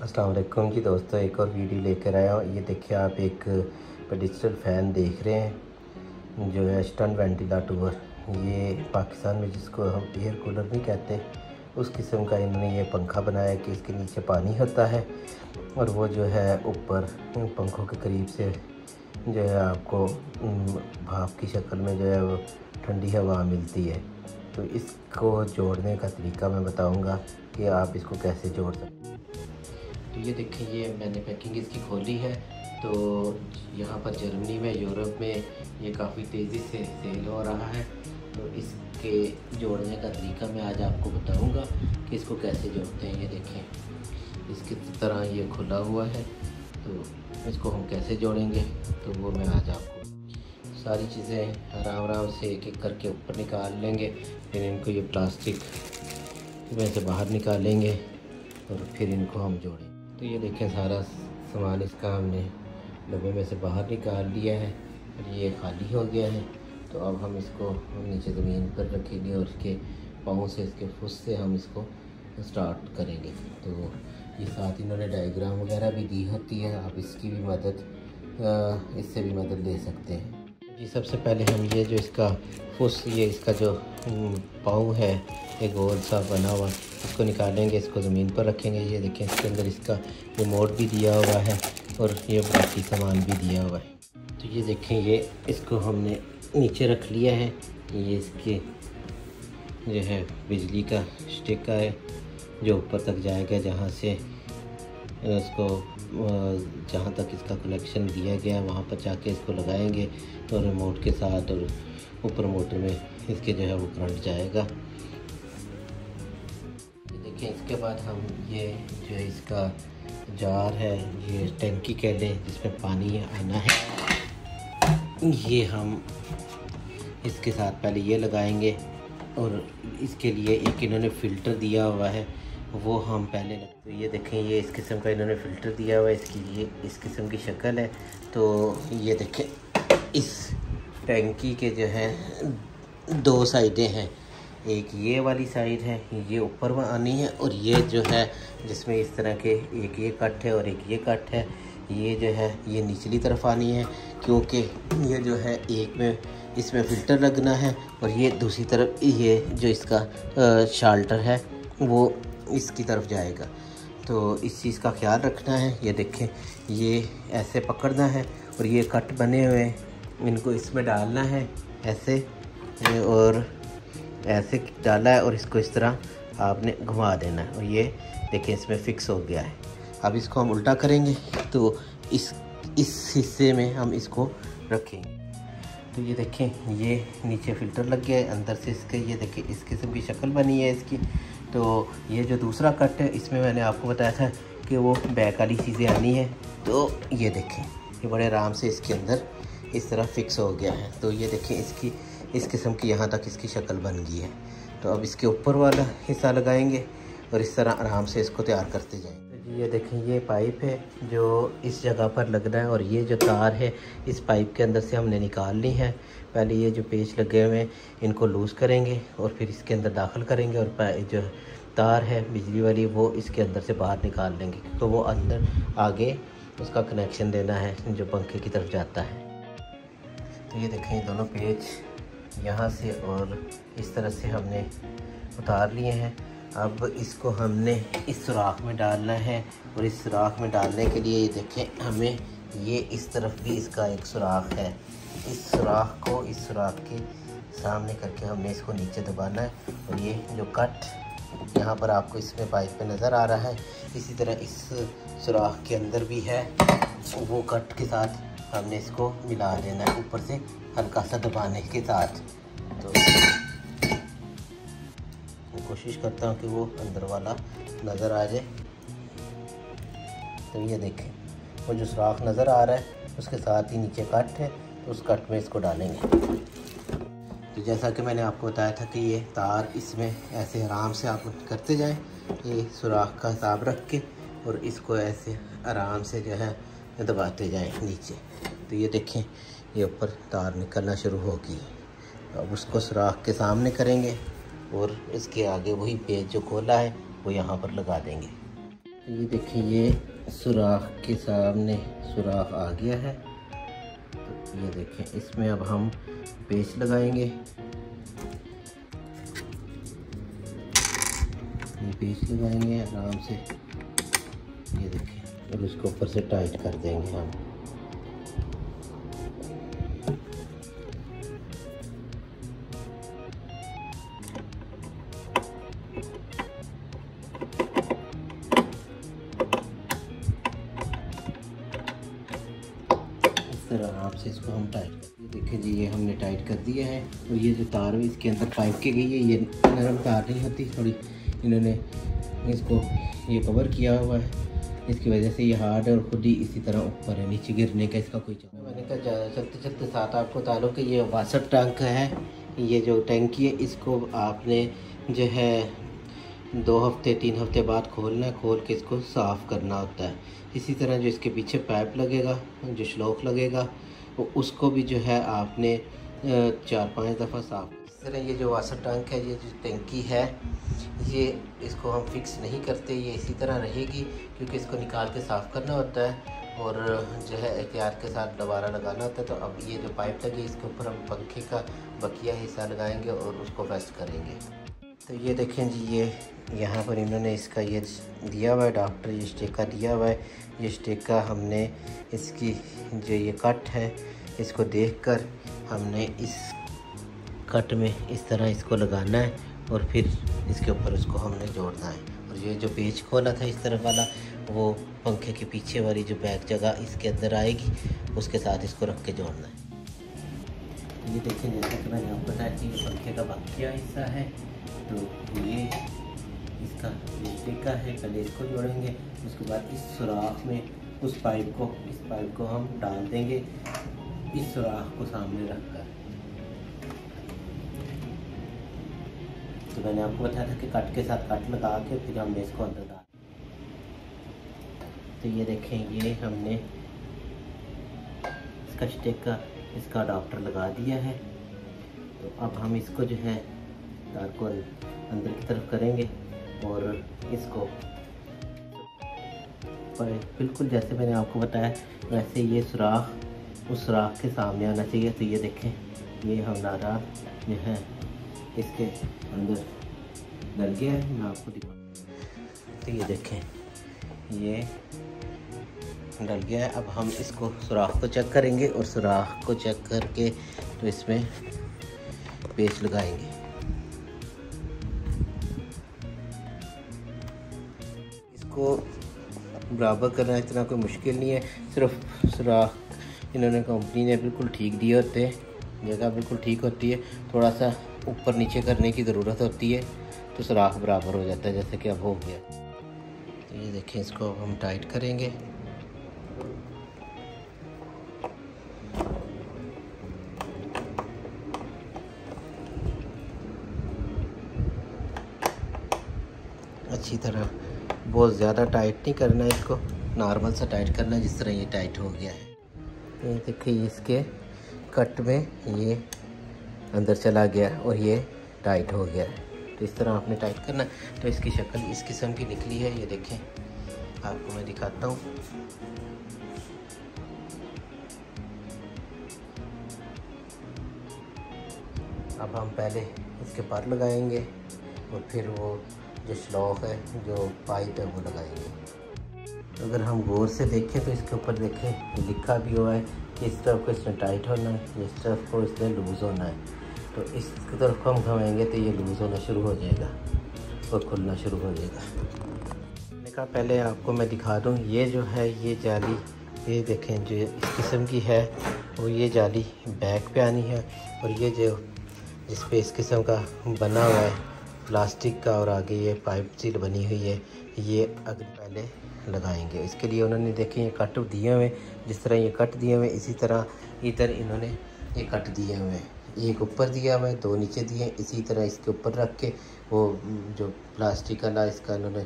अस्सलाम वालेकुम जी दोस्तों, एक और वीडियो लेकर आया हूँ। ये देखिए आप एक डिजिटल फ़ैन देख रहे हैं जो है स्टन वेंटिलेटर। ये पाकिस्तान में जिसको हम एयर कूलर नहीं कहते, उस किस्म का इन्होंने ये पंखा बनाया कि इसके नीचे पानी होता है और वो जो है ऊपर पंखों के करीब से जो है आपको भाप की शक्ल में जो है वो ठंडी हवा मिलती है। तो इसको जोड़ने का तरीका मैं बताऊंगा कि आप इसको कैसे जोड़ सकते हैं। तो ये देखें, ये मैंने पैकिंग इसकी खोली है। तो यहाँ पर जर्मनी में, यूरोप में ये काफ़ी तेज़ी से सेल हो रहा है। तो इसके जोड़ने का तरीका मैं आज आपको बताऊंगा कि इसको कैसे जोड़ते हैं। ये देखें, इसकी तरह ये खुला हुआ है, तो इसको हम कैसे जोड़ेंगे तो वो मैं आज आपको सारी चीज़ें आराम से एक एक करके ऊपर निकाल लेंगे। फिर इनको ये प्लास्टिक में से बाहर निकालेंगे और फिर इनको हम जोड़ेंगे। तो ये देखें, सारा सामान इसका हमने डब्बे में से बाहर निकाल लिया है और ये खाली हो गया है। तो अब हम इसको नीचे ज़मीन पर रखेंगे और इसके पाँव से, इसके फुस से हम इसको स्टार्ट करेंगे। तो ये साथ इन्होंने डायग्राम वगैरह भी दी होती है, आप इसकी भी मदद इससे भी मदद ले सकते हैं जी। सबसे पहले हम ये जो इसका फुस, ये इसका जो पाँव है ये गोल सा बना हुआ, इसको निकालेंगे, इसको ज़मीन पर रखेंगे। ये देखें, इसके अंदर इसका रिमोट भी दिया हुआ है और ये बाकी सामान भी दिया हुआ है। तो ये देखें, ये इसको हमने नीचे रख लिया है। ये इसके जो है बिजली का स्टिक है जो ऊपर तक जाएगा, जहाँ से इसको जहाँ तक इसका कनेक्शन दिया गया है वहाँ पर जाके इसको लगाएंगे तो रिमोट के साथ, और ऊपर मोटर में इसके जो है वो करंट जाएगा। देखिए, इसके बाद हम ये जो है इसका जार है, ये टंकी कह लें जिसमें पानी आना है, ये हम इसके साथ पहले ये लगाएंगे और इसके लिए एक इन्होंने फ़िल्टर दिया हुआ है, वो हम पहले तो ये देखें, ये इस किस्म का इन्होंने फ़िल्टर दिया हुआ है, इसकी ये इस किस्म की शक्ल है। तो ये देखें, इस टंकी के जो है दो साइडें हैं, एक ये वाली साइड है, ये ऊपर में आनी है, और ये जो है जिसमें इस तरह के एक ये कट है और एक ये कट है, ये जो है ये निचली तरफ आनी है, क्योंकि ये जो है एक में इसमें फ़िल्टर लगना है और ये दूसरी तरफ ये जो इसका शाल्टर है वो इसकी तरफ जाएगा। तो इस चीज़ का ख्याल रखना है। ये देखें, ये ऐसे पकड़ना है और ये कट बने हुए इनको इसमें डालना है ऐसे, और ऐसे डाला है और इसको इस तरह आपने घुमा देना है और ये देखें इसमें फ़िक्स हो गया है। अब इसको हम उल्टा करेंगे तो इस हिस्से में हम इसको रखेंगे। तो ये देखें, ये नीचे फ़िल्टर लग गया है, अंदर से इसके ये देखें इस किस्म की शक्ल बनी है इसकी। तो ये जो दूसरा कट है, इसमें मैंने आपको बताया था कि वो बैक वाली चीज़ें आनी है। तो ये देखें, ये बड़े आराम से इसके अंदर इस तरह फ़िक्स हो गया है। तो ये देखें, इसकी इस किस्म की यहाँ तक इसकी शक्ल बन गई है। तो अब इसके ऊपर वाला हिस्सा लगाएंगे और इस तरह आराम से इसको तैयार करते जाएंगे। तो ये देखें, ये पाइप है जो इस जगह पर लगना है और ये जो तार है इस पाइप के अंदर से हमने निकालनी है। पहले ये जो पेच लगे हुए हैं इनको लूज़ करेंगे और फिर इसके अंदर दाखिल करेंगे और जो तार है बिजली वाली वो इसके अंदर से बाहर निकाल लेंगे, तो वो अंदर आगे उसका कनेक्शन देना है जो पंखे की तरफ जाता है। तो ये देखें, दोनों पेच यहाँ से और इस तरह से हमने उतार लिए हैं। अब इसको हमने इस सुराख में डालना है और इस सुराख में डालने के लिए ये देखें, हमें ये इस तरफ भी इसका एक सुराख है, इस सुराख को इस सुराख के सामने करके हमने इसको नीचे दबाना है। और ये जो कट यहाँ पर आपको इसमें पाइप पे नज़र आ रहा है, इसी तरह इस सुराख के अंदर भी है, वो कट के साथ हमने इसको मिला देना है ऊपर से हल्का सा दबाने के साथ। तो कोशिश करता हूँ कि वो अंदर वाला नज़र आ जाए। तो ये देखें, वो जो सुराख नज़र आ रहा है उसके साथ ही नीचे कट है, तो उस कट में इसको डालेंगे। तो जैसा कि मैंने आपको बताया था कि ये तार इसमें ऐसे आराम से आप करते जाएं, ये सुराख का हिसाब रख के, और इसको ऐसे आराम से जो है दबाते जाएं नीचे। तो ये देखें, ये ऊपर तार निकलना शुरू होगी। अब उसको सुराख के सामने करेंगे और इसके आगे वही पेज जो खोला है वो यहाँ पर लगा देंगे। तो ये देखिए, ये सुराख के सामने सुराख आ गया है। तो ये देखें, इसमें अब हम पेच लगाएंगे। ये पेच लगाएंगे आराम से, ये देखें, और उसको ऊपर से टाइट कर देंगे हम। आराम से इसको हम टाइट कर, देखिए जी, ये हमने टाइट कर दिया है। और ये जो तार है इसके अंदर पाइप के गई है, ये नरम तार नहीं होती, थोड़ी इन्होंने इसको ये कवर किया हुआ है, इसकी वजह से ये हार्ड है और खुद ही इसी तरह ऊपर है, नीचे गिरने का इसका कोई चांस। मैंने कहा चलते चलते साथ आपको बता लो कि ये वाटर टैंक है। ये जो टैंकी है इसको आपने जो है 2 हफ्ते 3 हफ्ते बाद खोलना है, खोल के इसको साफ़ करना होता है। इसी तरह जो इसके पीछे पाइप लगेगा, जो श्लोक लगेगा, वो उसको भी जो है आपने 4-5 दफ़ा साफ़। इस तरह ये जो वाटर टैंक है, ये जो टैंकी है, ये इसको हम फिक्स नहीं करते, ये इसी तरह रहेगी, क्योंकि इसको निकाल के साफ़ करना होता है और जो है एहतियात के साथ दोबारा लगाना होता है। तो अब ये जो पाइप लगी इसके ऊपर हम पंखे का बकिया हिस्सा लगाएंगे और उसको वेस्ट करेंगे। तो ये देखें जी, ये यहाँ पर इन्होंने इसका ये दिया हुआ है, डॉक्टर ये स्टिकर दिया हुआ है। ये स्टिकर हमने इसकी जो ये कट है इसको देखकर हमने इस कट में इस तरह इसको लगाना है और फिर इसके ऊपर उसको हमने जोड़ना है। और ये जो पेच खोला था इस तरफ वाला, वो पंखे के पीछे वाली जो बैक जगह इसके अंदर आएगी, उसके साथ इसको रख के जोड़ना है। ये देखें, जैसा कि मैंने आपको बताया कि ये पंखे का बकिया हिस्सा है, तो ये इसका स्टिकर है। पहले इसको जोड़ेंगे, उसके बाद इस सुराख में इस पाइप को हम डाल देंगे, इस सुराख को सामने रखकर। तो मैंने आपको बताया था कि कट के साथ कट लगा के फिर हमने इसको अंदर डाल। तो ये देखें, ये हमने इसका स्टिकर, इसका अडॉप्टर लगा दिया है। तो अब हम इसको जो है तार को अंदर की तरफ करेंगे और इसको बिल्कुल जैसे मैंने आपको बताया वैसे ये सुराख उस सुराख के सामने आना चाहिए। तो ये देखें, ये हमारा जो है इसके अंदर डल गया है, मैं आपको दिखा। तो ये देखें, ये डल गया है। अब हम इसको सुराख को चेक करेंगे और सुराख को चेक करके तो इसमें पेच लगाएंगे। इसको बराबर करना इतना कोई मुश्किल नहीं है, सिर्फ सुराख इन्होंने कंपनी ने बिल्कुल ठीक दिए होते हैं, जगह बिल्कुल ठीक होती है, थोड़ा सा ऊपर नीचे करने की ज़रूरत होती है तो सुराख बराबर हो जाता है, जैसे कि अब हो गया। तो ये देखें, इसको अब हम टाइट करेंगे। अच्छी तरह, बहुत ज़्यादा टाइट नहीं करना है इसको, नॉर्मल सा टाइट करना है, जिस तरह ये टाइट हो गया है। ये देखिए, इसके कट में ये अंदर चला गया और ये टाइट हो गया है। तो इस तरह आपने टाइट करना। तो इसकी शक्ल इस किस्म की निकली है, ये देखें, आपको मैं दिखाता हूँ। अब हम पहले इसके पर लगाएंगे और फिर वो जो श्लॉक है, जो पाइप है, वो लगाएंगे। अगर हम गौर से देखें तो इसके ऊपर देखें लिखा भी हुआ है कि इस तरफ को इसने टाइट होना है, इस तरफ को इसने लूज़ होना है। तो इस तरफ को हम घुमाएंगे तो ये लूज़ होना शुरू हो जाएगा और खुलना शुरू हो जाएगा। मैंने कहा पहले आपको मैं दिखा दूँ, ये जो है ये जाली, ये देखें जो इस किस्म की है, वो ये जाली बैक पे आनी है। और ये जो जिस पे इस किस्म का बना हुआ है प्लास्टिक का और आगे ये पाइप सील बनी हुई है, ये अगर पहले लगाएंगे। इसके लिए उन्होंने देखें ये कट दिए हुए, जिस तरह ये कट दिए हुए इसी तरह इधर इन्होंने ये कट दिए हुए हैं। एक ऊपर दिया हुआ है, 2 नीचे दिए, इसी तरह इसके ऊपर रख के वो जो प्लास्टिक वाला इसका इन्होंने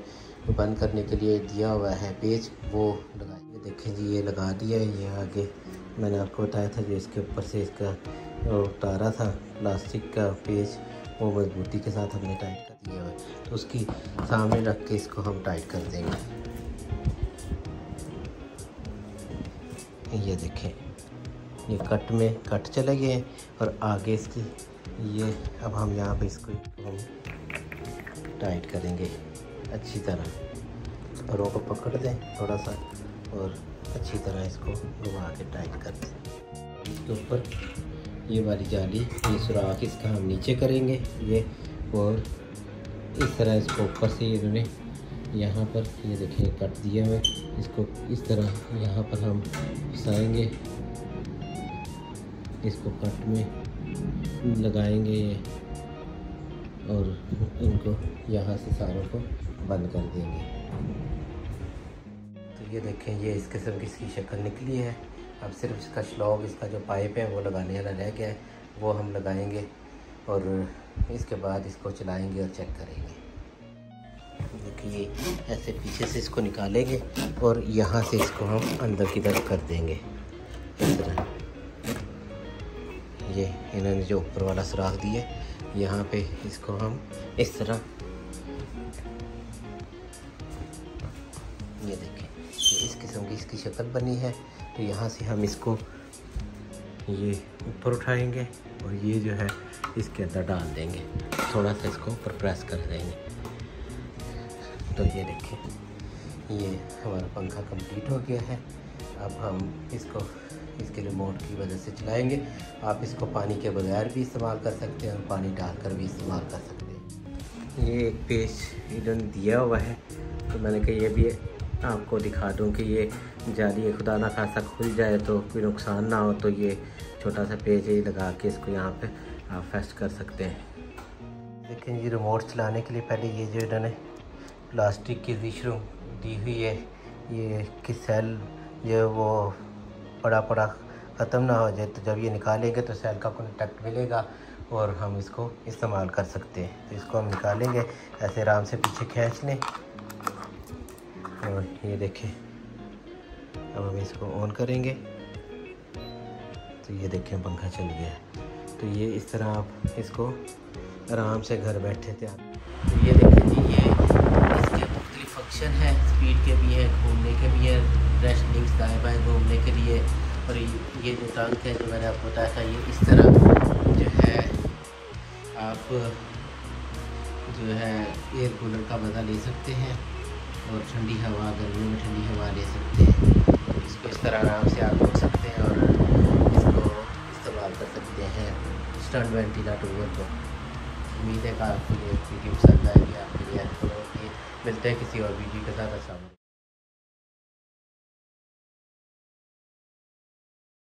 बंद करने के लिए दिया हुआ है पेच, वो लगाएंगे। देखें जी, ये लगा दिया है। ये आगे मैंने आपको बताया था जो इसके ऊपर से इसका उतारा था प्लास्टिक का पेच, वो मजबूती के साथ हमने टाइट कर दिया हुआ है। तो उसकी सामने रख के इसको हम टाइट कर देंगे। ये देखें, ये कट चले गए हैं और आगे इसकी ये अब हम यहाँ पे इसको हम टाइट करेंगे अच्छी तरह। पैरों को पकड़ दें थोड़ा सा और अच्छी तरह इसको घुमा के टाइट कर दें। इसके ऊपर ये वाली जाली, ये सुराख इसका हम नीचे करेंगे ये, और इस तरह इसको ऊपर से इन्होंने यहाँ पर ये देखिए कट दिया हुआ, इसको इस तरह यहाँ पर हम फंसाएंगे, इसको कट में लगाएंगे ये और इनको यहाँ से सारों को बंद कर देंगे। तो ये देखें, ये इस किस्म की इसकी शक्ल निकली है। अब सिर्फ इसका श्लॉग, इसका जो पाइप है वो लगाने वाला रह गया है, वो हम लगाएंगे और इसके बाद इसको चलाएंगे और चेक करेंगे। देखिए ऐसे पीछे से इसको निकालेंगे और यहाँ से इसको हम अंदर की तरफ कर देंगे इस तरह। ये इन्होंने जो ऊपर वाला सुराख दिया यहाँ पे इसको हम इस तरह, ये देखें इस किस्म की इसकी शक्ल बनी है। तो यहाँ से हम इसको ये ऊपर उठाएंगे और ये जो है इसके अंदर डाल देंगे, थोड़ा सा इसको ऊपर प्रेस कर देंगे। तो ये देखें, ये हमारा पंखा कंप्लीट हो गया है। अब हम इसको इसके रिमोट की वजह से चलाएंगे। आप इसको पानी के बगैर भी इस्तेमाल कर सकते हैं और पानी डालकर भी इस्तेमाल कर सकते हैं। ये एक पेज इन्होंने दिया हुआ है, तो मैंने कहा ये भी आपको दिखा दूं कि ये जाली खुदा ना खासा खुल जाए तो कोई नुकसान ना हो, तो ये छोटा सा पेज ही लगा के इसको यहाँ पे आप फेस्ट कर सकते हैं। लेकिन ये रिमोट चलाने के लिए पहले ये जो इन्होंने प्लास्टिक की रिशरू दी हुई है, ये कि सेल जो वो पड़ा ख़त्म ना हो जाए, तो जब ये निकालेंगे तो सेल का कॉन्टेक्ट मिलेगा और हम इसको इस्तेमाल कर सकते हैं। तो इसको हम निकालेंगे, ऐसे आराम से पीछे खींच लें और ये देखें, अब हम इसको ऑन करेंगे तो ये देखें पंखा चल गया है। तो ये इस तरह आप इसको आराम से घर बैठे तैयार। तो ये देखें जी, ये इसके मुख्तलिफ फंक्शन है, स्पीड के भी हैं, घूमने के भी हैं, रेस्ट लिंक्स दाएँ बाएँ घूमने के लिए। और ये जो टंक है जो मैंने आपको बताया था, ये इस तरह जो है आप जो है एयर कूलर का मज़ा ले सकते हैं और ठंडी हवा, गर्मी में ठंडी हवा ले सकते हैं। इसको इस तरह आराम से आप रख सकते हैं और इसको इस्तेमाल कर सकते हैं स्टैंड वेंटिलेटर को। उम्मीद है कि आपको ये वीडियो पसंद आएगी, आपके लिए हेल्पफुल होगी। मिलते हैं किसी और वीडियो के साथ।